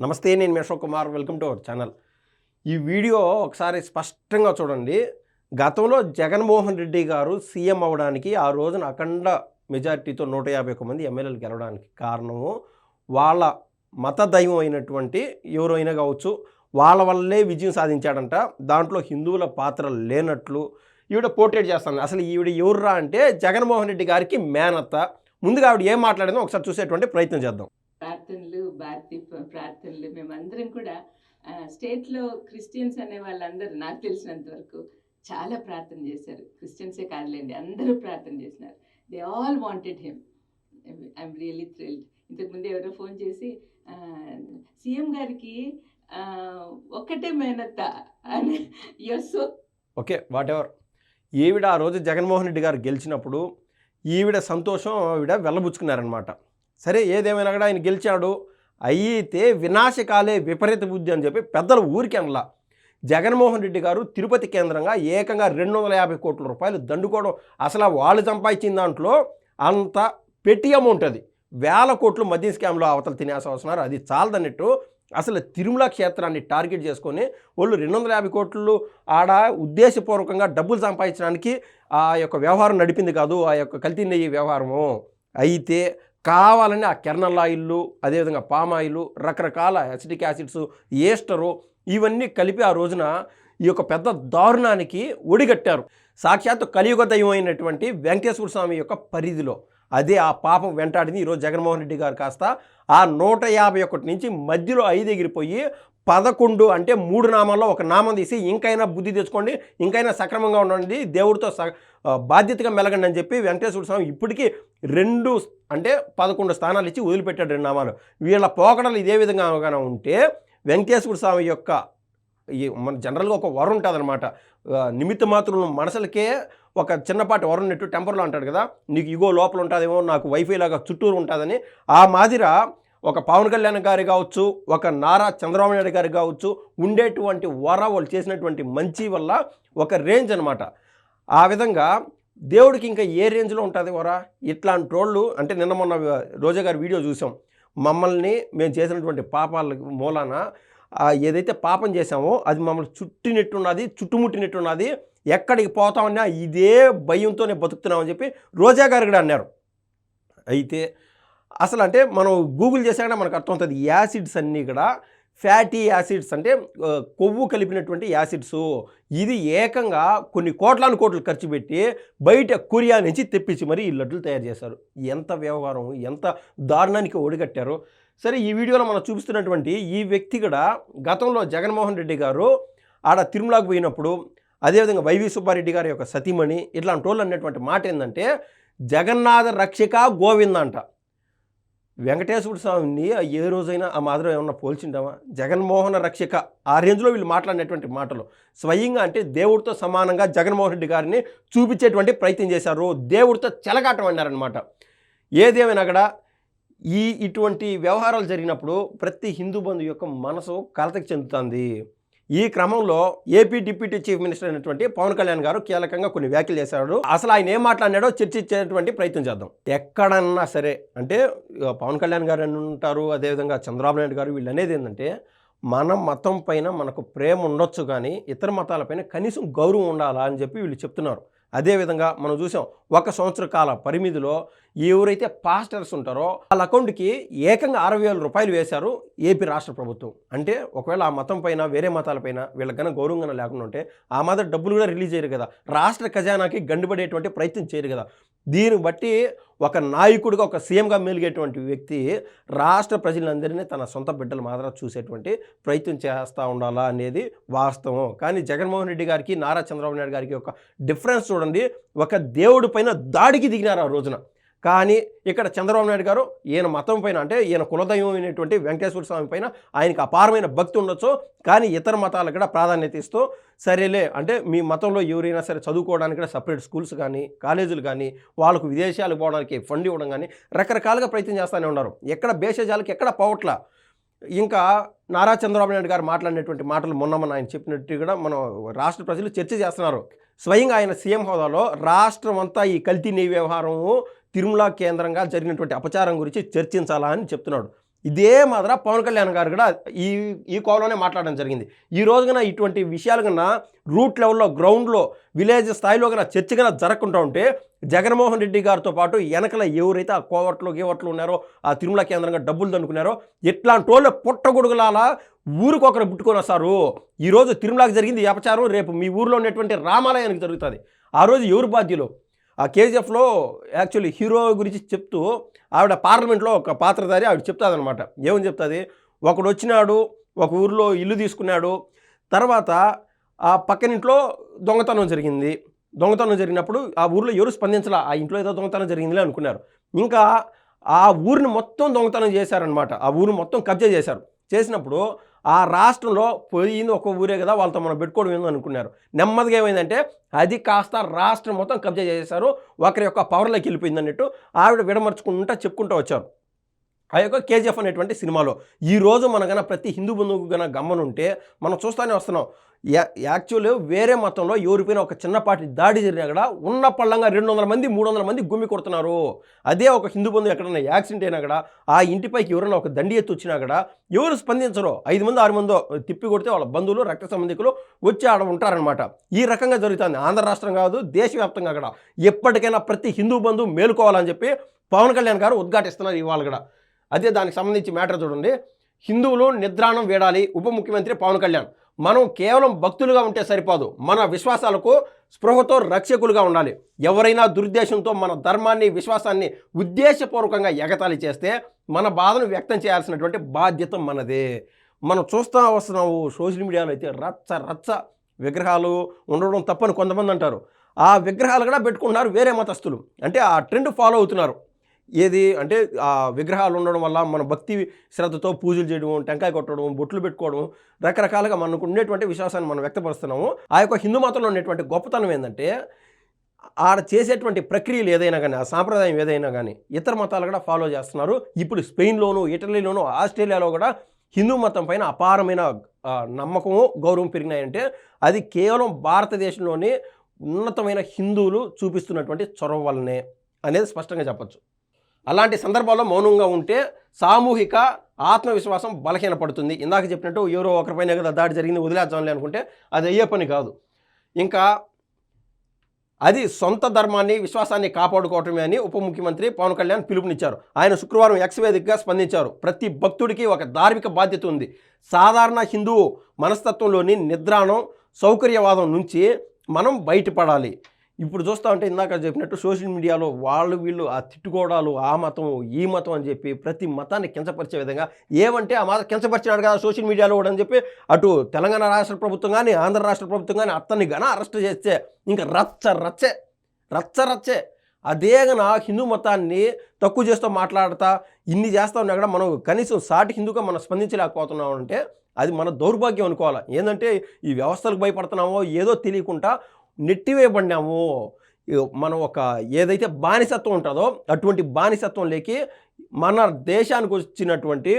నమస్తే, నేను మీ Ashok Kumar. Welcome to our channel. ఈ వీడియో ఒకసారి స్పష్టంగా చూడండి. గతంలో జగన్మోహన్ రెడ్డి గారు సీఎం అవ్వడానికి ఆ రోజున అఖండ మెజారిటీతో 151 మంది ఎమ్మెల్యేలు గెలవడానికి కారణము వాళ్ళ మత దైవం అయినటువంటి ఎవరైనా కావచ్చు, వాళ్ళ వల్లే విజయం సాధించాడంట. దాంట్లో హిందువుల పాత్ర లేనట్లు ఈవిడ పోర్ట్రేట్ చేస్తాను. అసలు ఈవిడ ఎవర్రా అంటే జగన్మోహన్ రెడ్డి గారికి మేనత్త. ముందుగా ఆవిడ ఏం మాట్లాడిందో ఒకసారి చూసేటువంటి ప్రయత్నం చేద్దాం. ప్రార్థనలు మేమందరం కూడా స్టేట్లో క్రిస్టియన్స్ అనే వాళ్ళందరూ నాకు తెలిసినంత వరకు చాలా ప్రార్థన చేశారు. క్రిస్టియన్సే కాదులేండి, అందరూ ప్రార్థన చేసినారు. They all wanted him. I'm really thrilled. ఇంతకుముందు ఎవరో ఫోన్ చేసి సీఎం గారికి ఒక్కటే మేనత్త అని సో ఓకే, వాట్ ఎవర్. ఈవిడ ఆ రోజు జగన్మోహన్ రెడ్డి గారు గెలిచినప్పుడు ఈవిడ సంతోషం ఆవిడ వెళ్ళబుచ్చుకున్నారనమాట. సరే, ఏదేమైనా కూడా ఆయన గెలిచాడు. అయితే వినాశకాలే విపరీత బుద్ధి అని చెప్పి పెద్దలు ఊరికి అనలా. జగన్మోహన్ రెడ్డి గారు తిరుపతి కేంద్రంగా ఏకంగా 250 కోట్ల రూపాయలు దండుకోవడం, అసలు వాళ్ళు సంపాదించిన దాంట్లో అంత పెట్టి అమౌంట్, అది వేల కోట్లు మద్యం స్కామ్లో అవతల తినేసి వస్తున్నారు. అది చాలదన్నట్టు అసలు తిరుమల క్షేత్రాన్ని టార్గెట్ చేసుకొని వాళ్ళు 250 కోట్లు ఆడ ఉద్దేశపూర్వకంగా డబ్బులు సంపాదించడానికి ఆ యొక్క వ్యవహారం నడిపింది కాదు, ఆ యొక్క కల్తీ నెయ్యి వ్యవహారము. అయితే కావాలని ఆ కెర్నల్ ఆయిల్లు, అదేవిధంగా పామ్ ఆయిల్, రకరకాల అసిటిక్ యాసిడ్స్, ఏస్టరు, ఇవన్నీ కలిపి ఆ రోజున ఈ యొక్క పెద్ద దారుణానికి ఒడిగట్టారు. సాక్షాత్తు కలియుగ దైవం అయినటువంటి వెంకటేశ్వర స్వామి యొక్క పరిధిలో అదే ఆ పాపం వెంటాడింది. ఈరోజు జగన్మోహన్ రెడ్డి గారు కాస్త ఆ 151 నుంచి మధ్యలో 5 ఎగిరిపోయి 11, అంటే 3 నామాల్లో ఒక నామం తీసి ఇంకైనా బుద్ధి తెచ్చుకోండి, ఇంకైనా సక్రమంగా ఉండండి, దేవుడితో బాధ్యతగా మెలగండి అని చెప్పి వెంకటేశ్వర స్వామి ఇప్పటికీ 2 అంటే 11 స్థానాలు ఇచ్చి వదిలిపెట్టాడు 2 నామాలు. వీళ్ళ పోకడలు ఇదే విధంగా ఉంటే వెంకటేశ్వర స్వామి యొక్క మన జనరల్గా ఒక వరం ఉంటుంది అనమాట. నిమిత్త మాత్రం మనసులకే ఒక చిన్నపాటి వరం నెట్టు టెంపర్లో అంటాడు కదా, నీకు ఇగో లోపల ఉంటుందేమో, నాకు వైఫై లాగా చుట్టూరు ఉంటుందని. ఆ మాదిరా ఒక పవన్ కళ్యాణ్ గారి కావచ్చు, ఒక నారా చంద్రబాబు నాయుడు గారికి కావచ్చు ఉండేటువంటి వాళ్ళు చేసినటువంటి మంచి వల్ల ఒక రేంజ్ అనమాట. ఆ విధంగా దేవుడికి ఇంకా ఏ రేంజ్లో ఉంటుంది ఇట్లాంటి రోళ్ళు. అంటే నిన్న మొన్న రోజా గారి వీడియో చూసాం. మమ్మల్ని మేము చేసినటువంటి పాపాల మూలాన ఏదైతే పాపం చేశామో అది మమ్మల్ని చుట్టినట్టున్నది, చుట్టుముట్టినట్టున్నది, ఎక్కడికి పోతామన్నా ఇదే భయంతోనే బతుకుతున్నామని చెప్పి రోజా గారు కూడా అన్నారు. అయితే అసలు అంటే మనం గూగుల్ చేసాక మనకు అర్థమవుతుంది. యాసిడ్స్ అన్నీ కూడా ఫ్యాటీ యాసిడ్స్, అంటే కొవ్వు కలిపినటువంటి యాసిడ్స్. ఇది ఏకంగా కొన్ని కోట్లు ఖర్చు పెట్టి బయట కొరియా నుంచి తెప్పించి మరి ఈ లడ్డులు తయారు చేశారు. ఎంత వ్యవహారం, ఎంత దారుణానికి ఒడిగట్టారు. సరే, ఈ వీడియోలో మనం చూపిస్తున్నటువంటి ఈ వ్యక్తి కూడా గతంలో జగన్మోహన్ రెడ్డి గారు ఆడ తిరుమలకు పోయినప్పుడు, అదేవిధంగా వైవి సుబ్బారెడ్డి గారి యొక్క సతీమణి, ఇట్లాంటి వాళ్ళు అన్నటువంటి మాట ఏంటంటే జగన్నాథ రక్షక గోవింద అంట. వెంకటేశ్వర స్వామిని ఏ రోజైనా ఆ మాదిరి ఏమన్నా పోల్చింటామా? జగన్మోహన రక్షక ఆ రేంజ్లో వీళ్ళు మాట్లాడినటువంటి మాటలు స్వయంగా అంటే దేవుడితో సమానంగా జగన్మోహన్ రెడ్డి గారిని చూపించేటువంటి ప్రయత్నం చేశారు. దేవుడితో చెలగాటం అన్నారనమాట. ఏదేమైనా కూడా ఇటువంటి వ్యవహారాలు జరిగినప్పుడు ప్రతి హిందూ బంధు యొక్క మనసు కలతకి చెందుతుంది. ఈ క్రమంలో ఏపీ డిప్యూటీ చీఫ్ మినిస్టర్ అయినటువంటి పవన్ కళ్యాణ్ గారు కీలకంగా కొన్ని వ్యాఖ్యలు చేశాడు. అసలు ఆయన ఏం మాట్లాడినాడో చర్చించేటువంటి ప్రయత్నం చేద్దాం. ఎక్కడన్నా సరే అంటే పవన్ కళ్యాణ్ గారు అని ఉంటారు, అదేవిధంగా చంద్రబాబు నాయుడు గారు, వీళ్ళు అనేది ఏంటంటే మన మతం పైన మనకు ప్రేమ ఉండొచ్చు, కానీ ఇతర మతాలపైన కనీసం గౌరవం ఉండాలా అని చెప్పి వీళ్ళు చెప్తున్నారు. అదేవిధంగా మనం చూసాం 1 సంవత్సర కాల పరిమితిలో ఎవరైతే పాస్టర్స్ ఉంటారో వాళ్ళ అకౌంట్కి ఏకంగా 60,000 రూపాయలు వేశారు ఏపీ రాష్ట్ర ప్రభుత్వం. అంటే ఒకవేళ ఆ మతం పైన వేరే మతాలపైన వీళ్ళకన్నా గౌరవంగా లేకుండా ఉంటే ఆ మాదిరి డబ్బులు కూడా రిలీజ్ చేయరు కదా, రాష్ట్ర ఖజానాకి గండిపడేటువంటి ప్రయత్నం చేయరు కదా. దీన్ని బట్టి ఒక నాయకుడిగా, ఒక సీఎంగా మెలిగేటువంటి వ్యక్తి రాష్ట్ర ప్రజలందరినీ తన సొంత బిడ్డల మాదిరి చూసేటువంటి ప్రయత్నం చేస్తూ ఉండాలా అనేది వాస్తవం. కానీ జగన్మోహన్ రెడ్డి గారికి, నారా చంద్రబాబు నాయుడు గారికి ఒక డిఫరెన్స్ చూడండి. ఒక దేవుడి పైన దాడికి దిగినారు ఆ రోజున. కానీ ఇక్కడ చంద్రబాబు నాయుడు గారు ఈయన మతం పైన, అంటే ఈయన కులదైవం అయినటువంటి వెంకటేశ్వర స్వామి పైన ఆయనకు అపారమైన భక్తి ఉండొచ్చు, కానీ ఇతర మతాలకు కూడా ప్రాధాన్యత ఇస్తూ సరేలే అంటే మీ మతంలో ఎవరైనా సరే చదువుకోవడానికి కూడా సపరేట్ స్కూల్స్ కానీ, కాలేజీలు కానీ, వాళ్ళకు విదేశాలకు పోవడానికి ఫండ్ ఇవ్వడం కానీ రకరకాలుగా ప్రయత్నం చేస్తూనే ఉన్నారు. ఎక్కడ భేషజాలకు ఎక్కడ పోవట్లా. ఇంకా నారా చంద్రబాబు నాయుడు గారు మాట్లాడినటువంటి మాటలు మొన్న ఆయన చెప్పినట్టు కూడా మనం రాష్ట్ర ప్రజలు చర్చ చేస్తున్నారు. స్వయంగా ఆయన సీఎం హోదాలో రాష్ట్రం అంతా ఈ కల్తీ నెయ్యి వ్యవహారము, తిరుమల కేంద్రంగా జరిగినటువంటి అపచారం గురించి చర్చించాలా అని చెప్తున్నాడు. ఇదే మాదిర పవన్ కళ్యాణ్ గారు కూడా ఈ కోవలోనే మాట్లాడడం జరిగింది. ఈ రోజున ఇటువంటి విషయాలు కన్నా రూట్ లెవెల్లో, గ్రౌండ్లో, విలేజ్ స్థాయిలో కన్నా చర్చ కన్నా జరగకుండా ఉంటే జగన్మోహన్ రెడ్డి గారితో పాటు వెనకల ఎవరైతే ఆ కోవట్లు ఉన్నారో, ఆ తిరుమల కేంద్రంగా డబ్బులు దండుకున్నారో, ఇట్లాంటి వాళ్ళు పుట్టగొడుగులాల ఊరికొకరు పుట్టుకొని వస్తారు. ఈరోజు తిరుమలకి జరిగింది ఈ అపచారం, రేపు మీ ఊరిలో ఉన్నటువంటి రామాలయానికి జరుగుతుంది. ఆ రోజు ఎవరు బాధ్యులు? ఆ కేజీఎఫ్లో యాక్చువల్లీ హీరో గురించి చెప్తూ ఆవిడ పార్లమెంట్లో ఒక పాత్రధారి ఆవిడ చెప్తాదనమాట. ఏమని చెప్తుంది? ఒకడు వచ్చినాడు, ఒక ఊరిలో ఇల్లు తీసుకున్నాడు, తర్వాత ఆ పక్కనింట్లో దొంగతనం జరిగింది. దొంగతనం జరిగినప్పుడు ఆ ఊరిలో ఎవరు స్పందించాల, ఆ ఇంట్లో ఏదో దొంగతనం జరిగిందిలే అనుకున్నారు. ఇంకా ఆ ఊరిని మొత్తం దొంగతనం చేశారనమాట. ఆ ఊరిని మొత్తం కబ్జా చేశారు. చేసినప్పుడు ఆ రాష్ట్రంలో పోయింది ఒక ఊరే కదా, వాళ్ళతో మనం పెట్టుకోవడం ఏందో అనుకున్నారు. నెమ్మదిగా ఏమైందంటే అది కాస్త రాష్ట్రం మొత్తం కబ్జా చేశారు, ఒకరి యొక్క పవర్లోకి వెళ్ళిపోయింది అన్నట్టు ఆవిడ విడమర్చుకుంటూ చెప్పుకుంటూ వచ్చారు ఆ యొక్క కేజీఎఫ్ అనేటువంటి సినిమాలో. ఈరోజు మన కన్నా ప్రతి హిందూ బంధువుకు కన్నా గమ్మనుంటే మనం చూస్తూనే వస్తున్నాం. యాక్చువల్లీ వేరే మతంలో ఎవరిపైన ఒక చిన్నపాటి దాడి జరిగినా కూడా ఉన్న పళ్ళంగా 200 మంది 300 మంది గుమ్మి కొడుతున్నారు. అదే ఒక హిందూ బంధువు ఎక్కడన్నా యాక్సిడెంట్ అయినా కూడా ఆ ఇంటిపైకి ఎవరైనా ఒక దండి ఎత్తి వచ్చినా కూడా ఎవరు స్పందించరు. 5 మంది 6 మందో తిప్పి కొడితే వాళ్ళ బంధువులు, రక్త సంబంధికులు వచ్చి ఆడ ఉంటారనమాట. ఈ రకంగా జరుగుతుంది. ఆంధ్ర రాష్ట్రం కాదు, దేశవ్యాప్తంగా కూడా. ఎప్పటికైనా ప్రతి హిందూ బంధువు మేలుకోవాలని చెప్పి పవన్ కళ్యాణ్ గారు ఉద్ఘాటిస్తున్నారు ఇవాళ కూడా. అదే దానికి సంబంధించి మ్యాటర్ చూడండి. హిందువులు నిద్రాణం వేడాలి, ఉప ముఖ్యమంత్రి పవన్ కళ్యాణ్. మనం కేవలం భక్తులుగా ఉంటే సరిపోదు, మన విశ్వాసాలకు స్పృహతో రక్షకులుగా ఉండాలి. ఎవరైనా దురుద్దేశంతో మన ధర్మాన్ని, విశ్వాసాన్ని ఉద్దేశపూర్వకంగా ఎగతాళి చేస్తే మన బాధను వ్యక్తం చేయాల్సినటువంటి బాధ్యత మనదే. మనం చూస్తూ వస్తున్నాము సోషల్ మీడియాలో అయితే రచ్చ విగ్రహాలు ఉండడం తప్పని కొంతమంది అంటారు. ఆ విగ్రహాలు కూడా పెట్టుకుంటున్నారు వేరే మతస్థులు. అంటే ఆ ట్రెండ్ ఫాలో అవుతున్నారు. ఏది అంటే ఆ విగ్రహాలు ఉండడం వల్ల మన భక్తి శ్రద్ధతో పూజలు చేయడం, టెంకాయ కొట్టడం, బొట్లు పెట్టుకోవడం, రకరకాలుగా మనకు ఉండేటువంటి విశ్వాసాన్ని మనం వ్యక్తపరుస్తున్నాము. ఆ యొక్క హిందూ మతంలో ఉండేటువంటి గొప్పతనం ఏంటంటే ఆడ చేసేటువంటి ప్రక్రియలు ఏదైనా కానీ, ఆ సాంప్రదాయం ఏదైనా కానీ ఇతర మతాలు కూడా ఫాలో చేస్తున్నారు. ఇప్పుడు స్పెయిన్లోను, ఇటలీలోను, ఆస్ట్రేలియాలో కూడా హిందూ మతం పైన అపారమైన నమ్మకము, గౌరవం పెరిగినాయంటే అది కేవలం భారతదేశంలోని ఉన్నతమైన హిందువులు చూపిస్తున్నటువంటి చొరవ వల్లనే అనేది స్పష్టంగా చెప్పచ్చు. అలాంటి సందర్భాల్లో మౌనంగా ఉంటే సామూహిక ఆత్మవిశ్వాసం బలహీనపడుతుంది. ఇందాక చెప్పినట్టు ఎవరో ఒకరిపైన కదా దాడి జరిగింది వదిలేద్దాంలే అనుకుంటే అది అయ్యే పని కాదు. ఇంకా అది సొంత ధర్మాన్ని, విశ్వాసాన్ని కాపాడుకోవటమే అని ఉప ముఖ్యమంత్రి పవన్ కళ్యాణ్ పిలుపునిచ్చారు. ఆయన శుక్రవారం ఎక్స్ వేదికగా స్పందించారు. ప్రతి భక్తుడికి ఒక ధార్మిక బాధ్యత ఉంది. సాధారణ హిందూ మనస్తత్వంలోని నిద్రాణం, సౌకర్యవాదం నుంచి మనం బయటపడాలి. ఇప్పుడు చూస్తూ ఉంటే ఇందాక చెప్పినట్టు సోషల్ మీడియాలో వీళ్ళు ఆ తిట్టుకోవడాలు, ఆ మతం ఈ మతం అని చెప్పి ప్రతి మతాన్ని కించపరిచే విధంగా, ఏమంటే ఆ మతం కించపరిచినాడు కదా సోషల్ మీడియాలో కూడా అని చెప్పి అటు తెలంగాణ రాష్ట్ర ప్రభుత్వం కానీ, ఆంధ్ర రాష్ట్ర ప్రభుత్వం కానీ అతన్ని గన అరెస్ట్ చేస్తే ఇంకా రచ్చే అదే గన హిందూ మతాన్ని తక్కువ చేస్తూ మాట్లాడతా ఇన్ని చేస్తూ ఉన్నా కూడా మనం కనీసం సాటి హిందూగా మనం స్పందించలేకపోతున్నాం అంటే అది మన దౌర్భాగ్యం అనుకోవాలి. ఏంటంటే ఈ వ్యవస్థలకు భయపడుతున్నామో ఏదో తెలియకుండా నెట్టివేయబడినాము. మనం ఒక ఏదైతే బానిసత్వం ఉంటుందో అటువంటి బానిసత్వంలోకి మన దేశానికి వచ్చినటువంటి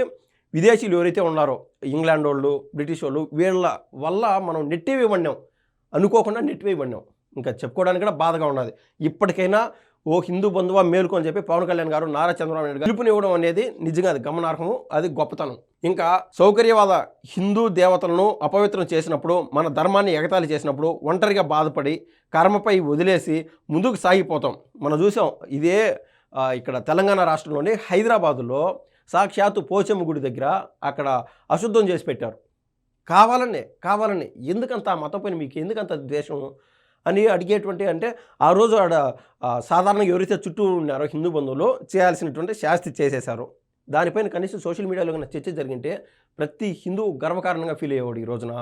విదేశీయులు ఎవరైతే ఉన్నారో, ఇంగ్లాండ్ వాళ్ళు, బ్రిటిష్ వాళ్ళు, వీళ్ళ వల్ల మనం నెట్టివేయబడినాం, అనుకోకుండా నెట్టివేయబడినాం. ఇంకా చెప్పుకోవడానికి కూడా బాధగా ఉన్నది. ఇప్పటికైనా ఓ హిందూ బంధువా మేలుకు అని చెప్పి పవన్ కళ్యాణ్ గారు, నారా చంద్రబాబు నాయుడు గారు పిలుపునివ్వడం అనేది నిజంగా అది గమనార్హము, అది గొప్పతనం. ఇంకా సౌకర్యవాద హిందూ దేవతలను అపవిత్రం చేసినప్పుడు, మన ధర్మాన్ని ఎగతాళి చేసినప్పుడు ఒంటరిగా బాధపడి కర్మపై వదిలేసి ముందుకు సాగిపోతాం. మనం చూసాం ఇదే ఇక్కడ తెలంగాణ రాష్ట్రంలోని హైదరాబాదులో సాక్షాత్తు పోచమ్మ గుడి దగ్గర అక్కడ అశుద్ధం చేసి పెట్టారు. కావాలనే ఎందుకంత మతం పైన మీకు ఎందుకంత ద్వేషం అని అడిగేటువంటి, అంటే ఆ రోజు ఆడ సాధారణంగా ఎవరైతే చుట్టూ ఉన్నారో హిందూ బంధువులు చేయాల్సినటువంటి శాస్తి చేసేశారు. దానిపైన కనీసం సోషల్ మీడియాలో కన్నా చర్చ జరిగింటే ప్రతి హిందూ గర్వకారణంగా ఫీల్ అయ్యేవాడు. ఈ రోజున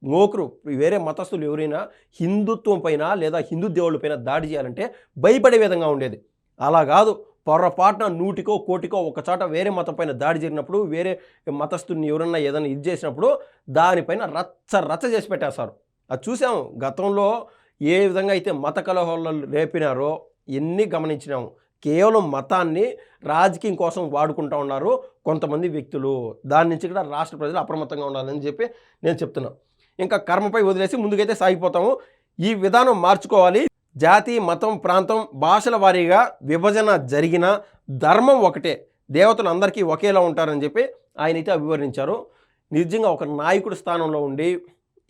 మోకరు వేరే మతస్థులు ఎవరైనా హిందుత్వం పైన లేదా హిందూ దేవుళ్ళ పైన దాడి చేయాలంటే భయపడే విధంగా ఉండేది. అలా కాదు, పొరపాటున 100కో 1,00,00,000 ఒక చోట వేరే మతం పైన దాడి జరిగినప్పుడు, వేరే మతస్థుని ఎవరన్నా ఏదైనా ఇది చేసినప్పుడు దానిపైన రచ్చ చేసి పెట్టేస్తారు. అది చూసాము గతంలో ఏ విధంగా అయితే మత కలహాలు రేపినారో ఎన్ని గమనించినాము. కేవలం మతాన్ని రాజకీయం కోసం వాడుకుంటూ ఉన్నారు కొంతమంది వ్యక్తులు. దాని నుంచి కూడా రాష్ట్ర ప్రజలు అప్రమత్తంగా ఉండాలని చెప్పి నేను చెప్తున్నాను. ఇంకా కర్మపై వదిలేసి ముందుకైతే సాగిపోతాము. ఈ విధానం మార్చుకోవాలి. జాతి, మతం, ప్రాంతం, భాషల వారీగా విభజన జరిగిన ధర్మం ఒకటే. దేవతలు అందరికీ ఒకేలా ఉంటారని చెప్పి ఆయన అయితే అభివర్ణించారు. నిజంగా ఒక నాయకుడి స్థానంలో ఉండి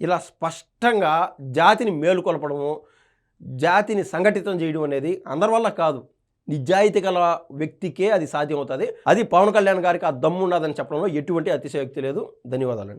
ఇలా స్పష్టంగా జాతిని మేలుకొల్పడము, జాతిని సంఘటితం చేయడం అనేది అందరి వల్ల కాదు, నిజాయితీ గల వ్యక్తికే అది సాధ్యం అవుతుంది. అది పవన్ కళ్యాణ్ గారికి ఆ దమ్ము ఉన్నదని చెప్పడంలో ఎటువంటి అతిశయోక్తి లేదు. ధన్యవాదాలండి.